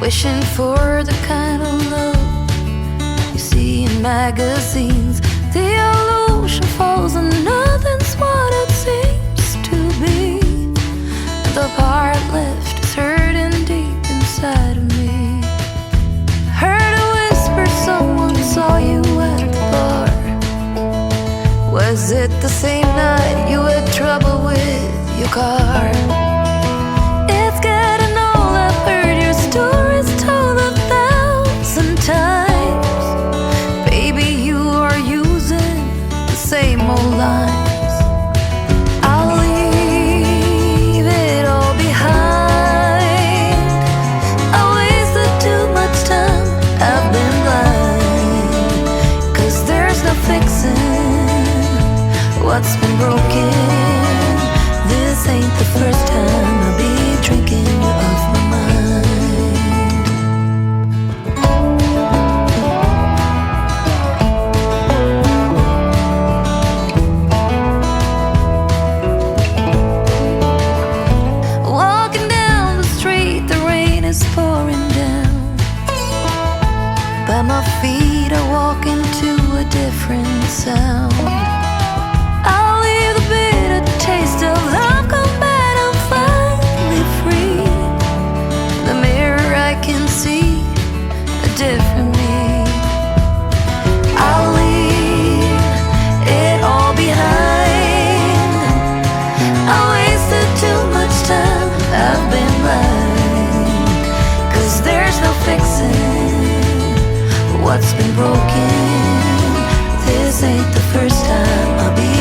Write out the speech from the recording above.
wishing for the kind of love you see in magazines. The illusion falls and nothing's what it seems to be. The part left is hurting deep inside of me. Heard a whisper, someone saw you at the bar. Was it the same night you had trouble with your car? It's getting old, I've heard your stories told 1,000 times. Baby, you are using the same old lines. I'll leave it all behind. I wasted too much time, I've been blind. 'Cause there's no fixing what's been broken. This ain't the first time I'll be drinking you off my mind. Walking down the street, the rain is pouring down. By my feet I walk into a different sound. I'll leave the bitter taste of love, come back, I'm finally free. In the mirror I can see a different me. I'll leave it all behind. I wasted too much time, I've been blind. 'Cause there's no fixing what's been broken. This ain't the first time I'll be